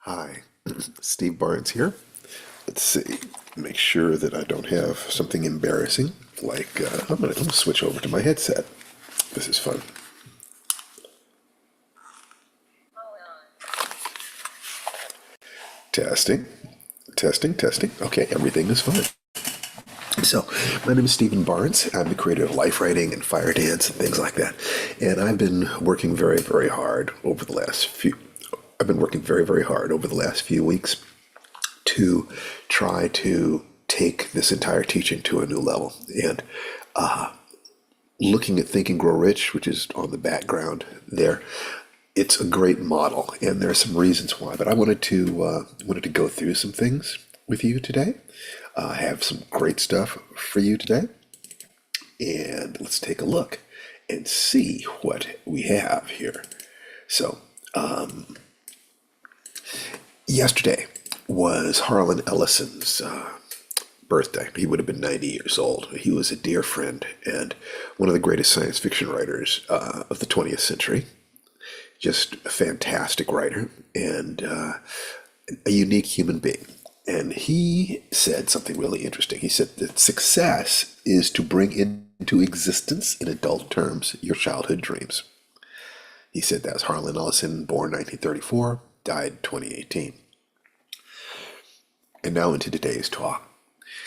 Hi, Steve Barnes here. Let's see, make sure that I don't have something embarrassing. I'm gonna switch over to my headset. This is fun. Testing, testing, testing. Okay, everything is fine. So, my name is Stephen Barnes. I'm the creator of Life Writing and Fire Dance and things like that. And I've been working very, very hard over the last few. I've been working very, very hard over the last few weeks to try to take this entire teaching to a new level. And looking at Think and Grow Rich, which is on the background there, it's a great model, and there are some reasons why. But I wanted to go through some things with you today. I have some great stuff for you today, and let's take a look and see what we have here. So, yesterday was Harlan Ellison's birthday. He would have been 90 years old. He was a dear friend and one of the greatest science fiction writers of the 20th century. Just a fantastic writer and a unique human being. And he said something really interesting. He said that success is to bring into existence, in adult terms, your childhood dreams. He said that was Harlan Ellison, born 1934, died 2018. And now into today's talk.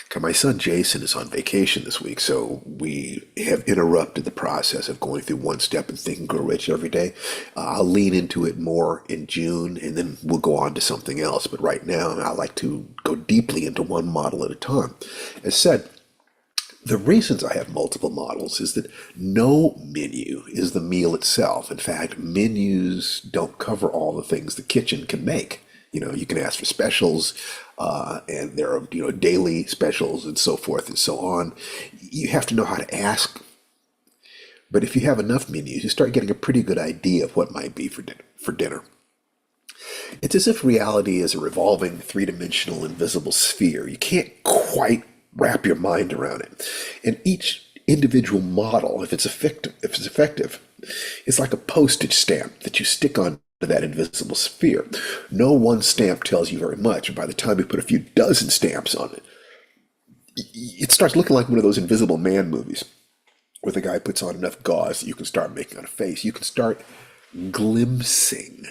Okay, my son Jason is on vacation this week, so we have interrupted the process of going through one step and Think and Grow Rich every day. I'll lean into it more in June, and then we'll go on to something else. But right now, I like to go deeply into one model at a time. As said, the reasons I have multiple models is that no menu is the meal itself. In fact, menus don't cover all the things the kitchen can make. You can ask for specials, and there are, daily specials and so forth and so on. You have to know how to ask. But if you have enough menus, you start getting a pretty good idea of what might be for dinner. It's as if reality is a revolving, three-dimensional, invisible sphere. You can't quite wrap your mind around it. And each individual model, if it's effective, it's like a postage stamp that you stick on to that invisible sphere. No one stamp tells you very much, and by the time you put a few dozen stamps on it, it starts looking like one of those Invisible Man movies where the guy puts on enough gauze that you can start making on a face. You can start glimpsing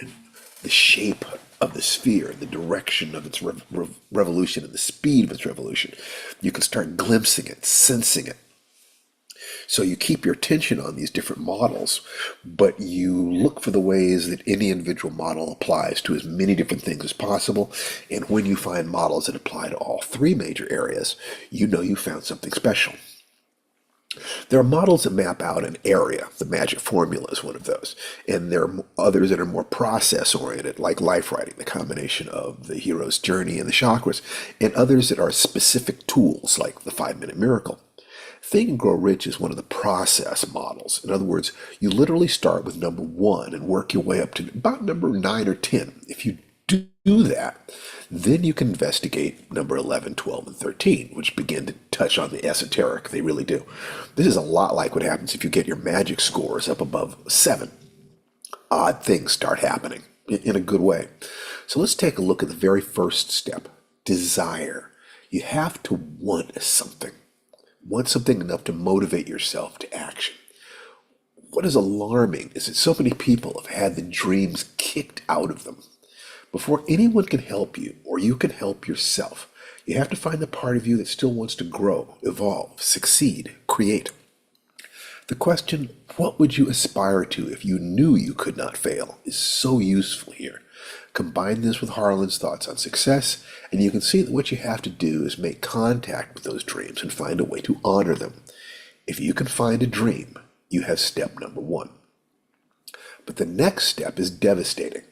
the shape of the sphere, the direction of its revolution, and the speed of its revolution. You can start glimpsing it, sensing it. So you keep your attention on these different models, but you look for the ways that any individual model applies to as many different things as possible. And when you find models that apply to all three major areas, you know you found something special. There are models that map out an area. The magic formula is one of those. And there are others that are more process-oriented, like life writing, the combination of the hero's journey and the chakras, and others that are specific tools, like the 5-Minute Miracle. Think and Grow Rich is one of the process models. In other words, you literally start with number 1 and work your way up to about number 9 or 10. If you do that, then you can investigate number 11, 12, and 13, which begin to touch on the esoteric. They really do. This is a lot like what happens if you get your magic scores up above 7. Odd things start happening in a good way. So let's take a look at the very first step, desire. You have to want something. Want something enough to motivate yourself to action. What is alarming is that so many people have had the dreams kicked out of them. Before anyone can help you, or you can help yourself, you have to find the part of you that still wants to grow, evolve, succeed, create. The question, what would you aspire to if you knew you could not fail, is so useful here. Combine this with Harlan's thoughts on success, and you can see that what you have to do is make contact with those dreams and find a way to honor them. If you can find a dream, you have step number 1. But the next step is devastating.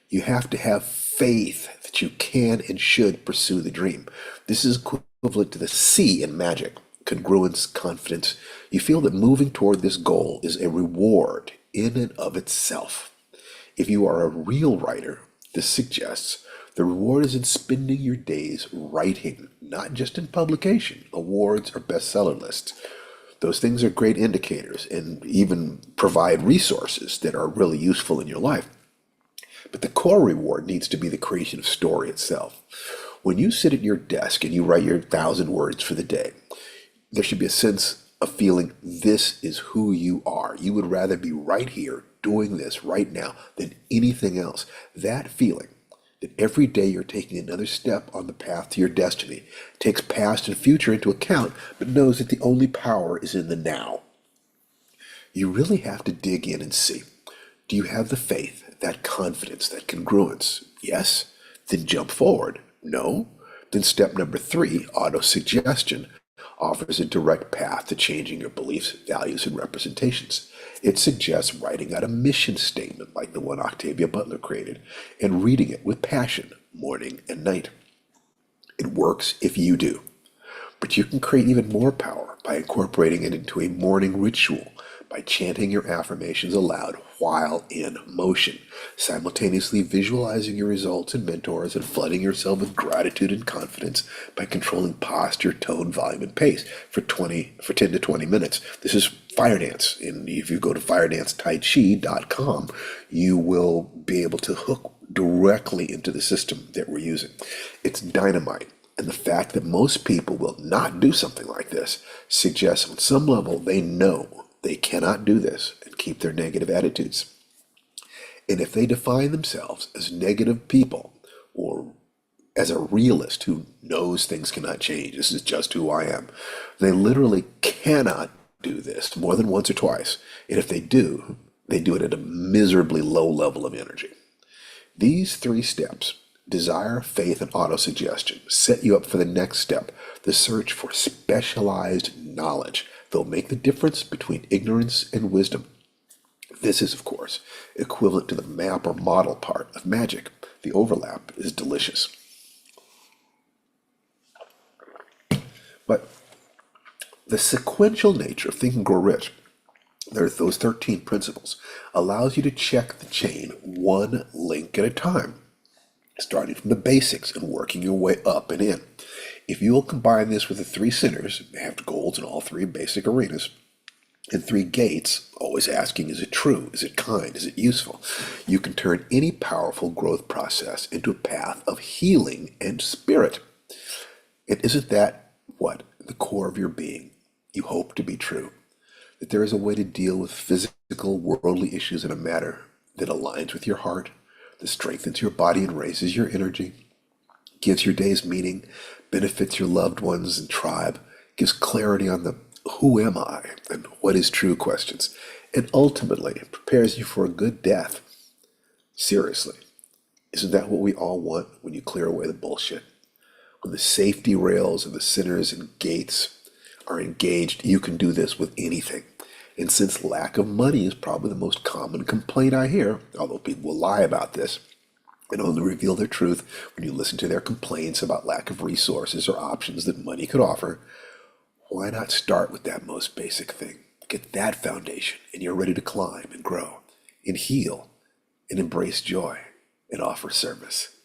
You have to have faith that you can and should pursue the dream. This is equivalent to the C in magic, congruence, confidence. You feel that moving toward this goal is a reward in and of itself. If you are a real writer, this suggests the reward is in spending your days writing, not just in publication, awards, or bestseller lists. Those things are great indicators and even provide resources that are really useful in your life. But the core reward needs to be the creation of story itself. When you sit at your desk and you write your 1,000 words for the day, there should be a sense of feeling this is who you are. You would rather be right here doing this right now than anything else. That feeling that every day you're taking another step on the path to your destiny, takes past and future into account, but knows that the only power is in the now. You really have to dig in and see. Do you have the faith, that confidence, that congruence? Yes? Then jump forward. No? Then step number 3, autosuggestion, offers a direct path to changing your beliefs, values, and representations. It suggests writing out a mission statement like the one Octavia Butler created and reading it with passion, morning and night. It works if you do. But you can create even more power by incorporating it into a morning ritual, by chanting your affirmations aloud while in motion, simultaneously visualizing your results and mentors and flooding yourself with gratitude and confidence by controlling posture, tone, volume, and pace for 10 to 20 minutes. This is fire dance. And if you go to firedancetaichi.com, you will be able to hook directly into the system that we're using. It's dynamite. And the fact that most people will not do something like this suggests on some level they know they cannot do this and keep their negative attitudes. And if they define themselves as negative people or as a realist who knows things cannot change, this is just who I am, they literally cannot do this more than once or twice. And if they do it at a miserably low level of energy. These 3 steps, desire, faith, and autosuggestion, set you up for the next step, the search for specialized knowledge that will make the difference between ignorance and wisdom. This is, of course, equivalent to the map or model part of magic. The overlap is delicious. But the sequential nature of Think and Grow Rich, there's those 13 principles, allows you to check the chain one link at a time, starting from the basics and working your way up and in. If you will combine this with the 3 sinners, have goals in all 3 basic arenas, and 3 gates, always asking, is it true? Is it kind? Is it useful? You can turn any powerful growth process into a path of healing and spirit. And isn't that what the core of your being you hope to be true? That there is a way to deal with physical, worldly issues in a manner that aligns with your heart, that strengthens your body and raises your energy, gives your days meaning, benefits your loved ones and tribe, gives clarity on the who am I and what is true questions, and ultimately prepares you for a good death. Seriously, isn't that what we all want when you clear away the bullshit? When the safety rails and the sinners and gates are engaged, you can do this with anything. And since lack of money is probably the most common complaint I hear, although people will lie about this and only reveal their truth when you listen to their complaints about lack of resources or options that money could offer, why not start with that most basic thing? Get that foundation, and you're ready to climb and grow and heal and embrace joy and offer service.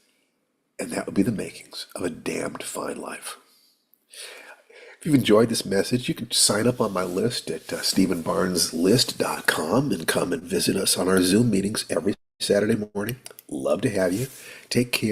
And that would be the makings of a damned fine life. If you've enjoyed this message, you can sign up on my list at StephenBarnesList.com and come and visit us on our Zoom meetings every Saturday morning. Love to have you. Take care.